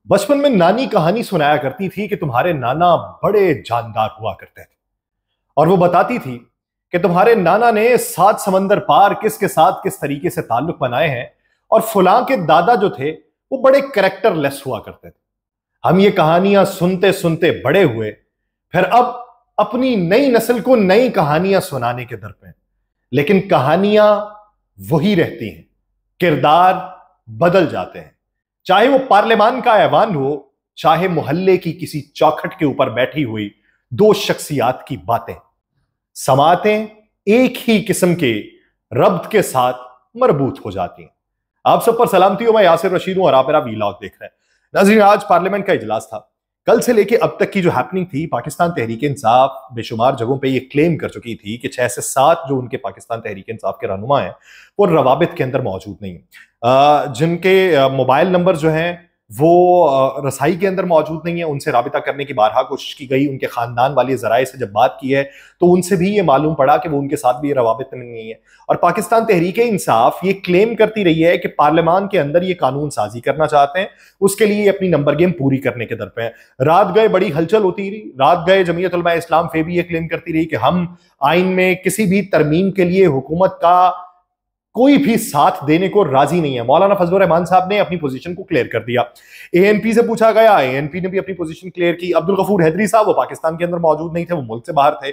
बचपन में नानी कहानी सुनाया करती थी कि तुम्हारे नाना बड़े जानदार हुआ करते थे। और वो बताती थी कि तुम्हारे नाना ने सात समंदर पार किसके साथ किस तरीके से ताल्लुक बनाए हैं। और फुलां के दादा जो थे वो बड़े करेक्टरलेस हुआ करते थे। हम ये कहानियां सुनते सुनते बड़े हुए, फिर अब अपनी नई नस्ल को नई कहानियां सुनाने के दर पे हैं। लेकिन कहानियां वही रहती हैं, किरदार बदल जाते हैं। चाहे वो पार्लियामान का ऐवान हो, चाहे मोहल्ले की किसी चौखट के ऊपर बैठी हुई दो शख्सियात की बातें, समातें एक ही किस्म के रब्त के साथ मरबूत हो जाती हैं। आप सब पर सलामती हो, मैं यासिर रशीद हूं और आप मेरा वीलॉग देख रहे हैं। नाज़रीन, आज पार्लियामेंट का इजलास था। कल से लेके अब तक की जो हैपनिंग थी, पाकिस्तान तहरीक इंसाफ बेशुमार जगहों पे ये क्लेम कर चुकी थी कि 6 से 7 जो उनके पाकिस्तान तहरीक इंसाफ के रहनुमा हैं वो रवाबित के अंदर मौजूद नहीं है। जिनके मोबाइल नंबर जो हैं वो रसाई के अंदर मौजूद नहीं है, उनसे राबिता करने की बारहा कोशिश की गई। उनके खानदान वाले जराए से जब बात की है तो उनसे भी ये मालूम पड़ा कि वो उनके साथ भी ये रवाबित नहीं है। और पाकिस्तान तहरीक इंसाफ ये क्लेम करती रही है कि पार्लियामान के अंदर ये कानून साजी करना चाहते हैं, उसके लिए अपनी नंबर गेम पूरी करने के दर पे हैं। रात गए बड़ी हलचल होती रही, रात गए जमीयत उलमा इस्लाम फे भी ये क्लेम करती रही कि हम आइन में किसी भी तरमीम के लिए हुकूमत का कोई भी साथ देने को राजी नहीं है। मौलाना फजलुर रहमान साहब ने अपनी पोजीशन को क्लियर कर दिया। एएनपी से पूछा गया, एएनपी ने भी अपनी पोजीशन क्लियर की। अब्दुल गफूर हैदरी साहब वो पाकिस्तान के अंदर मौजूद नहीं थे, वो मुल्क से बाहर थे।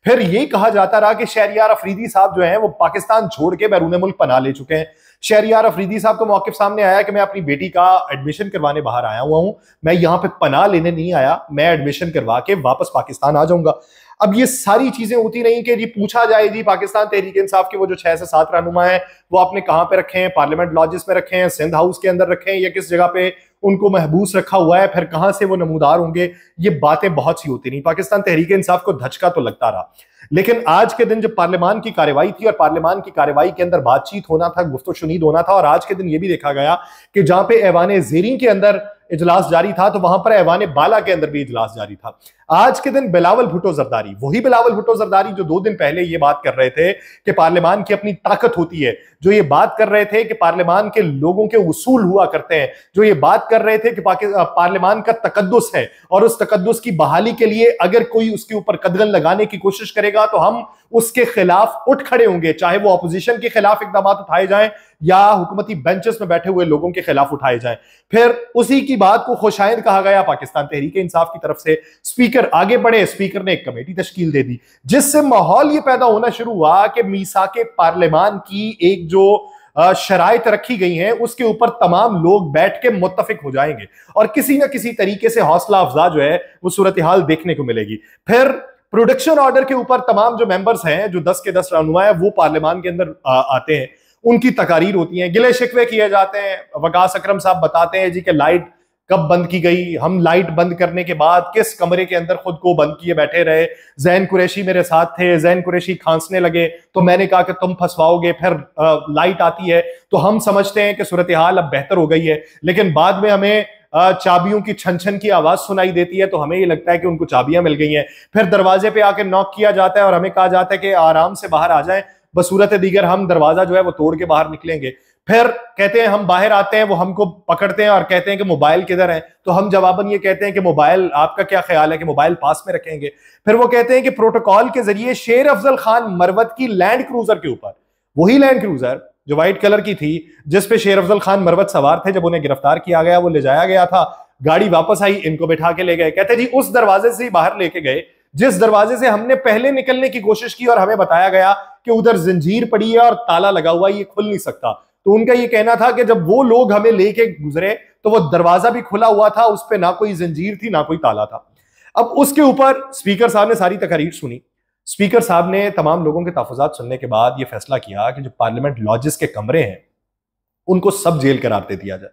फिर ये कहा जाता रहा कि शहरियार अफरीदी साहब जो हैं वो पाकिस्तान छोड़ के बैरून मुल्क पनाह ले चुके हैं। शहरियार अफरीदी साहब का मौकिफ सामने आया कि मैं अपनी बेटी का एडमिशन करवाने बाहर आया हुआ हूं, मैं यहां पे पनाह लेने नहीं आया, मैं एडमिशन करवा के वापस पाकिस्तान आ जाऊंगा। अब ये सारी चीजें होती रही कि जी पूछा जाए जी पाकिस्तान तहरीक इंसाफ के वो जो 6 से 7 रहनुमा है वो आपने कहां पे रखे हैं, पार्लियामेंट लॉजेस में रखे हैं, सिंध हाउस के अंदर रखे हैं, या किस जगह पे उनको महबूस रखा हुआ है, फिर कहां से वो नमूदार होंगे। ये बातें बहुत सी होती रही। पाकिस्तान तहरीक इंसाफ को धचका तो लगता रहा, लेकिन आज के दिन जब पार्लियामान की कार्रवाई थी और पार्लियामान की कार्रवाई के अंदर बातचीत होना था, गुफ्तो शुनीद होना था, और आज के दिन यह भी देखा गया कि जहां पे ऐवान ज़ेरीन के अंदर इजलास जारी था तो वहां पर ऐवान बाला के अंदर भी इजलास जारी था। आज के दिन बिलावल भुट्टो जरदारी, वही बिलावल भुट्टो जरदारी जो 2 दिन पहले ये बात कर रहे थे कि पार्लियामान की अपनी ताकत होती है, जो ये बात कर रहे थे कि पार्लियामान के लोगों के उसूल हुआ करते हैं, जो ये बात कर रहे थे कि पार्लियामान का तकद्दुस है और उस तकद्दुस की बहाली के लिए अगर कोई उसके ऊपर कदगन लगाने की कोशिश करेगा तो हम उसके खिलाफ उठ खड़े होंगे, चाहे वो अपोजिशन के खिलाफ इकदाम उठाए जाएं या हुकूमती बेंचेस में बैठे हुए लोगों के खिलाफ उठाए जाएं। फिर उसी की बात को खुशाइंद कहा गया पाकिस्तान तहरीक इंसाफ की तरफ से। स्पीकर आगे बढ़े, स्पीकर ने एक कमेटी तश्कील दे दी, जिससे माहौल यह पैदा होना शुरू हुआ कि मीसाके पार्लियामान की एक जो शराइत रखी गई हैं उसके ऊपर तमाम लोग बैठ के मुत्तफिक हो जाएंगे और किसी ना किसी तरीके से हौसला अफजा जो है वो सूरत हाल देखने को मिलेगी। फिर प्रोडक्शन ऑर्डर के ऊपर तमाम जो मेंबर्स हैं, जो 10 के 10 रहनुमा है, वो पार्लियामान के अंदर आते हैं, उनकी तकारीर होती हैं, गिले शिकवे किए जाते हैं। वकास अकरम साहब बताते हैं जी कि लाइट कब बंद की गई, हम लाइट बंद करने के बाद किस कमरे के अंदर खुद को बंद किए बैठे रहे। जैन कुरैशी मेरे साथ थे, जैन कुरैशी खांसने लगे तो मैंने कहा कि तुम फंसवाओगे। फिर लाइट आती है तो हम समझते हैं कि सूरत हाल अब बेहतर हो गई है, लेकिन बाद में हमें चाबियों की छन छन की आवाज सुनाई देती है तो हमें ये लगता है कि उनको चाबियां मिल गई हैं। फिर दरवाजे पे आके नॉक किया जाता है और हमें कहा जाता है कि आराम से बाहर आ जाएं, बसूरत दीगर हम दरवाजा जो है वो तोड़ के बाहर निकलेंगे। फिर कहते हैं हम बाहर आते हैं, वो हमको पकड़ते हैं और कहते हैं कि मोबाइल किधर है, तो हम जवाबन ये कहते हैं कि मोबाइल, आपका क्या ख्याल है कि मोबाइल पास में रखेंगे। फिर वो कहते हैं कि प्रोटोकॉल के जरिए शेर अफजल खान मरवत की लैंड क्रूजर के ऊपर, वही लैंड क्रूजर जो व्हाइट कलर की थी जिसपे शेर अफजल खान मरवत सवार थे, जब उन्हें गिरफ्तार किया गया, वो ले जाया गया था, गाड़ी वापस आई, इनको बैठा के ले गए। कहते जी उस दरवाजे से ही बाहर लेके गए जिस दरवाजे से हमने पहले निकलने की कोशिश की और हमें बताया गया कि उधर जंजीर पड़ी है और ताला लगा हुआ है, ये खुल नहीं सकता। तो उनका ये कहना था कि जब वो लोग हमें लेके गुजरे तो वो दरवाजा भी खुला हुआ था, उस पर ना कोई जंजीर थी ना कोई ताला था। अब उसके ऊपर स्पीकर साहब ने सारी तकरीर सुनी। स्पीकर साहब ने तमाम लोगों के तहफ़्फ़ुज़ात सुनने के बाद यह फैसला किया कि जो पार्लियामेंट लॉजेस के कमरे हैं उनको सब जेल करार दे दिया जाए।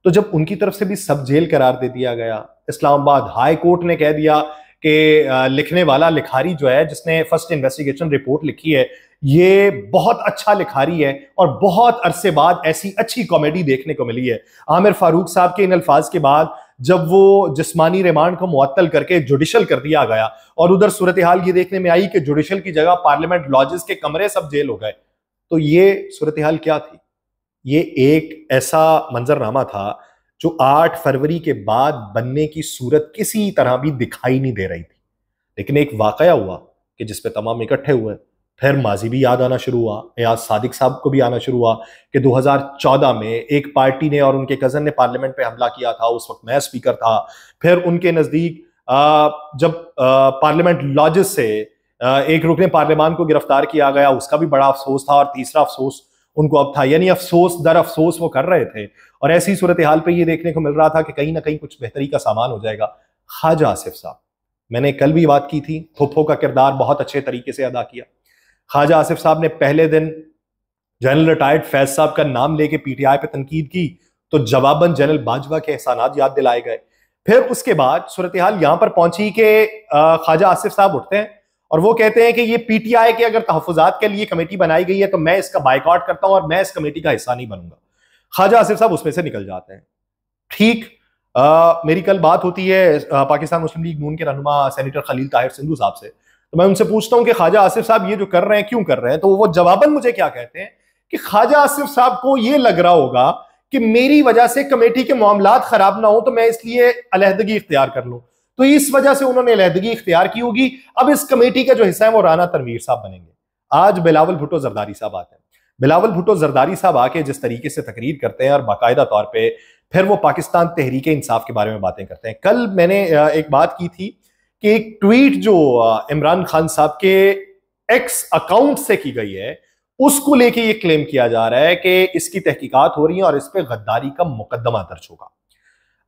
तो जब उनकी तरफ से भी सब जेल करार दे दिया गया, इस्लामाबाद हाई कोर्ट ने कह दिया कि लिखने वाला लिखारी जो है, जिसने फर्स्ट इन्वेस्टिगेशन रिपोर्ट लिखी है, ये बहुत अच्छा लिखारी है और बहुत अरसे बाद ऐसी अच्छी कॉमेडी देखने को मिली है। आमिर फारूक साहब के इन अल्फाज के बाद जब वो जिस्मानी रिमांड को मुअत्तल करके जुडिशल कर दिया गया और उधर सूरत हाल ये देखने में आई कि जुडिशल की जगह पार्लियामेंट लॉजेस के कमरे सब जेल हो गए, तो ये सूरत हाल क्या थी? ये एक ऐसा मंजरनामा था जो 8 फरवरी के बाद बनने की सूरत किसी तरह भी दिखाई नहीं दे रही थी। लेकिन एक वाकया हुआ कि जिस पे तमाम इकट्ठे हुए, फिर माजी भी याद आना शुरू हुआ, याद सादिक साहब को भी आना शुरू हुआ कि 2014 में एक पार्टी ने और उनके कजन ने पार्लियामेंट पे हमला किया था। उस वक्त मैं स्पीकर था। फिर उनके नजदीक जब पार्लियामेंट लॉजेस से एक रुकने पार्लियामान को गिरफ्तार किया गया, उसका भी बड़ा अफसोस था। और तीसरा अफसोस उनको अब था, यानी अफसोस दर अफसोस वो कर रहे थे। और ऐसी सूरत हाल पे ये देखने को मिल रहा था कि कहीं ना कहीं कुछ बेहतरी का सामान हो जाएगा। ख्वाजा आसिफ साहब, मैंने कल भी बात की थी, फुफ्फो का किरदार बहुत अच्छे तरीके से अदा किया। ख्वाजा आसिफ साहब ने पहले दिन जनरल रिटायर्ड फैज साहब का नाम लेके पीटीआई पे तनकीद की, तो जवाबन जनरल बाजवा के एहसानात याद दिलाए गए। फिर उसके बाद सूरत हाल यहां पर पहुंची कि ख्वाजा आसिफ साहब उठते हैं और वो कहते हैं कि ये पीटीआई के अगर तहफुजात के लिए कमेटी बनाई गई है तो मैं इसका बाइकआउट करता हूं और मैं इस कमेटी का हिस्सा नहीं बनूंगा। ख्वाजा आसिफ साहब उसमें से निकल जाते हैं। ठीक मेरी कल बात होती है पाकिस्तान मुस्लिम लीग नून के रहनुमा सेनेटर खलील ताहिर सिंधु साहब से, तो मैं उनसे पूछता हूं कि ख्वाजा आसिफ साहब ये जो कर रहे हैं क्यों कर रहे हैं, तो वो जवाबन मुझे क्या कहते हैं कि ख्वाजा आसिफ साहब को ये लग रहा होगा कि मेरी वजह से कमेटी के मामलात खराब ना हो, तो मैं इसलिए अलहदगी इख्तियार कर लूं। तो इस वजह से उन्होंने अलहदगी इख्तियार की होगी। अब इस कमेटी का जो हिस्सा है वो राना तनवीर साहब बनेंगे। आज बिलावल भुट्टो जरदारी साहब आते हैं। बिलावल भुट्टो जरदारी साहब आके जिस तरीके से तकरीर करते हैं और बाकायदा तौर पर फिर वो पाकिस्तान तहरीक इंसाफ के बारे में बातें करते हैं। कल मैंने एक बात की थी कि एक ट्वीट जो इमरान खान साहब के एक्स अकाउंट से की गई है, उसको लेके ये क्लेम किया जा रहा है कि इसकी तहकीकात हो रही है और इस पे गद्दारी का मुकदमा दर्ज होगा।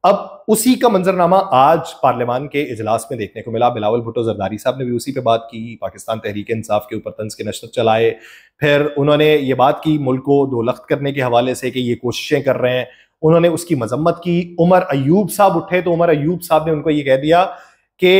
अब उसी का मंजरनामा आज पार्लियामान के इजलास में देखने को मिला। बिलावल भुट्टो जरदारी साहब ने भी उसी पे बात की, पाकिस्तान तहरीक इंसाफ के ऊपर तंज के नशर चलाए। फिर उन्होंने ये बात की मुल्क को दो लख्त करने के हवाले से कि ये कोशिशें कर रहे हैं, उन्होंने उसकी मजम्मत की। उमर अयूब साहब उठे तो उमर अयूब साहब ने उनको ये कह दिया कि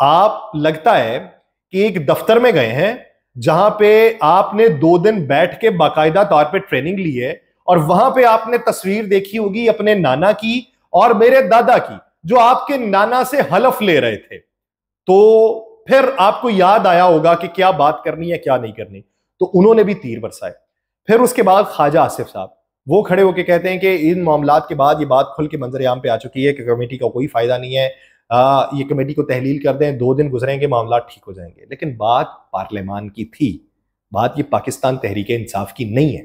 आप लगता है कि एक दफ्तर में गए हैं जहां पे आपने 2 दिन बैठ के बाकायदा तौर पे ट्रेनिंग ली है और वहां पे आपने तस्वीर देखी होगी अपने नाना की और मेरे दादा की, जो आपके नाना से हलफ ले रहे थे। तो फिर आपको याद आया होगा कि क्या बात करनी है क्या नहीं करनी, तो उन्होंने भी तीर बरसाए। फिर उसके बाद ख्वाजा आसिफ साहब वो खड़े होकर कहते हैं कि इन मामलात के बाद ये बात खुल के मंजर-ए-आम पे आ चुकी है कि कमेटी का कोई फायदा नहीं है, ये कमेटी को तहलील कर दें, 2 दिन गुजरेंगे मामला ठीक हो जाएंगे। लेकिन बात पार्लियामान की थी, बात ये पाकिस्तान तहरीक इंसाफ की नहीं है।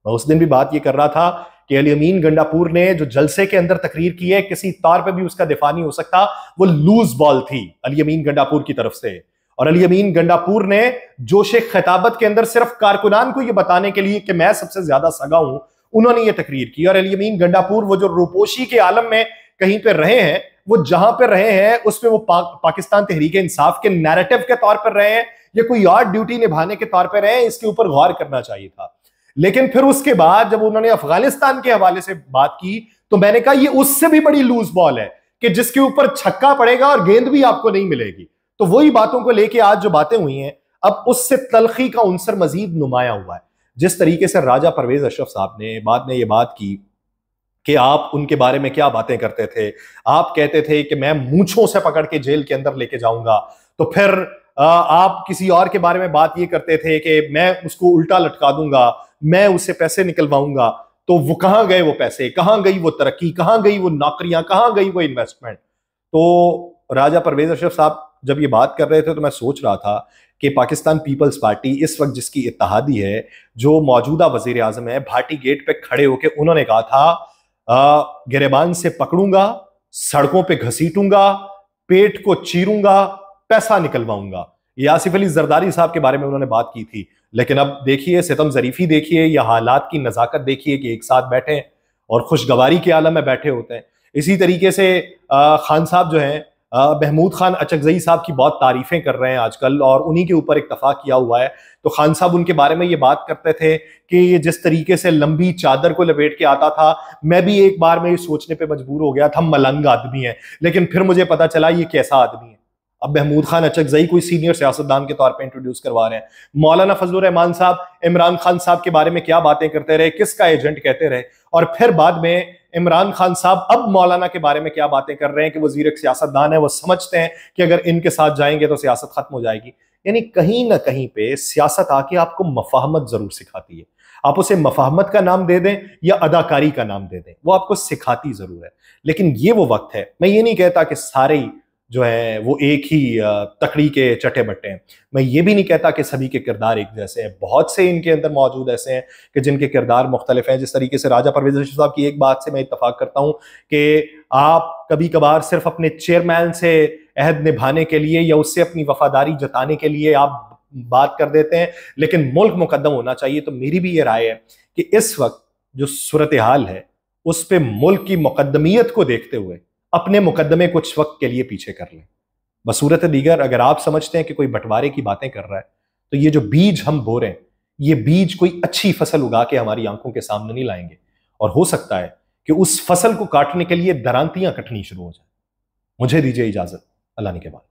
मैं उस दिन भी बात ये कर रहा था कि अली अमीन गंडापुर ने जो जलसे के अंदर तकरीर की है, किसी तौर पे भी उसका दिफा नहीं हो सकता, वो लूज बॉल थी अली अमीन गंडापुर की तरफ से। और अली अमीन गंडापुर ने जोशे खिताबत के अंदर सिर्फ कारकुनान को यह बताने के लिए कि मैं सबसे ज्यादा सगा हूं, उन्होंने ये तकरीर की। और अली अमीन गंडापुर वो जो रूपोशी के आलम में कहीं पे रहे हैं, वो जहां पर रहे हैं उसमें वो पाकिस्तान तहरीक इंसाफ के नैरेटिव के तौर पर रहे हैं या कोई और ड्यूटी निभाने के तौर पर रहे हैं, इसके ऊपर गौर करना चाहिए था। लेकिन फिर उसके बाद जब उन्होंने अफगानिस्तान के हवाले से बात की तो मैंने कहा ये उससे भी बड़ी लूज बॉल है कि जिसके ऊपर छक्का पड़ेगा और गेंद भी आपको नहीं मिलेगी। तो वही बातों को लेके आज जो बातें हुई हैं, अब उससे तलखी का उनसर मजीद नुमाया हुआ है। जिस तरीके से राजा परवेज अशरफ साहब ने बाद में ये बात की कि आप उनके बारे में क्या बातें करते थे, आप कहते थे कि मैं मूंछों से पकड़ के जेल के अंदर लेके जाऊंगा, तो फिर आप किसी और के बारे में बात ये करते थे कि मैं उसको उल्टा लटका दूंगा, मैं उससे पैसे निकलवाऊंगा। तो वो कहां गए वो पैसे, कहां गई वो तरक्की, कहां गई वो नौकरियां, कहां गई वो इन्वेस्टमेंट। तो राजा परवेज अशरफ साहब जब ये बात कर रहे थे तो मैं सोच रहा था कि पाकिस्तान पीपल्स पार्टी इस वक्त जिसकी इत्तेहादी है, जो मौजूदा वजीर आजम है, भाटी गेट पे खड़े होकर उन्होंने कहा था गिरेबान से पकड़ूंगा, सड़कों पे घसीटूंगा, पेट को चीरूंगा, पैसा निकलवाऊंगा। ये आसिफ अली जरदारी साहब के बारे में उन्होंने बात की थी। लेकिन अब देखिए सितम जरीफी देखिए या हालात की नजाकत देखिए कि एक साथ बैठे और खुशगवारी के आलम में बैठे होते हैं। इसी तरीके से खान साहब जो हैं, महमूद खान अचकजई साहब की बहुत तारीफें कर रहे हैं आजकल और उन्हीं के ऊपर इत्तफाक किया हुआ है। तो खान साहब उनके बारे में ये बात करते थे कि ये जिस तरीके से लंबी चादर को लपेट के आता था, मैं भी एक बार में ये सोचने पे मजबूर हो गया था मलंग आदमी है, लेकिन फिर मुझे पता चला ये कैसा आदमी है। अब महमूद खान अचकजई कोई सीनियर सियासतदान के तौर पे इंट्रोड्यूस करवा रहे हैं। मौलाना फजलुर रहमान साहब इमरान खान साहब के बारे में क्या बातें करते रहे, किसका एजेंट कहते रहे, और फिर बाद में इमरान खान साहब अब मौलाना के बारे में क्या बातें कर रहे हैं कि वजीर एक सियासतदान है, वो समझते हैं कि अगर इनके साथ जाएंगे तो सियासत खत्म हो जाएगी। यानी कहीं ना कहीं पे सियासत आके आपको मफाहमत जरूर सिखाती है, आप उसे मफाहमत का नाम दे दें या अदाकारी का नाम दे दें, वो आपको सिखाती जरूर है। लेकिन ये वो वक्त है, मैं ये नहीं कहता कि सारे ही जो है वो एक ही तकड़ी के चटे बट्टे हैं। मैं ये भी नहीं कहता कि सभी के किरदार एक जैसे हैं, बहुत से इनके अंदर मौजूद ऐसे हैं कि जिनके किरदार मुख्तलिफ हैं। जिस तरीके से राजा परवेज अली साहब की एक बात से मैं इत्तफाक करता हूं कि आप कभी कभार सिर्फ अपने चेयरमैन से अहद निभाने के लिए या उससे अपनी वफादारी जताने के लिए आप बात कर देते हैं, लेकिन मुल्क मुकद्दम होना चाहिए। तो मेरी भी ये राय है कि इस वक्त जो सूरत हाल है उस पर मुल्क की मुकद्दमियत को देखते हुए अपने मुकदमे कुछ वक्त के लिए पीछे कर लें। बसूरत दीगर अगर आप समझते हैं कि कोई बंटवारे की बातें कर रहा है, तो ये जो बीज हम बो रहे हैं, ये बीज कोई अच्छी फसल उगा के हमारी आंखों के सामने नहीं लाएंगे, और हो सकता है कि उस फसल को काटने के लिए दरांतियां कटनी शुरू हो जाए। मुझे दीजिए इजाजत, अल्लाह ने के बाद।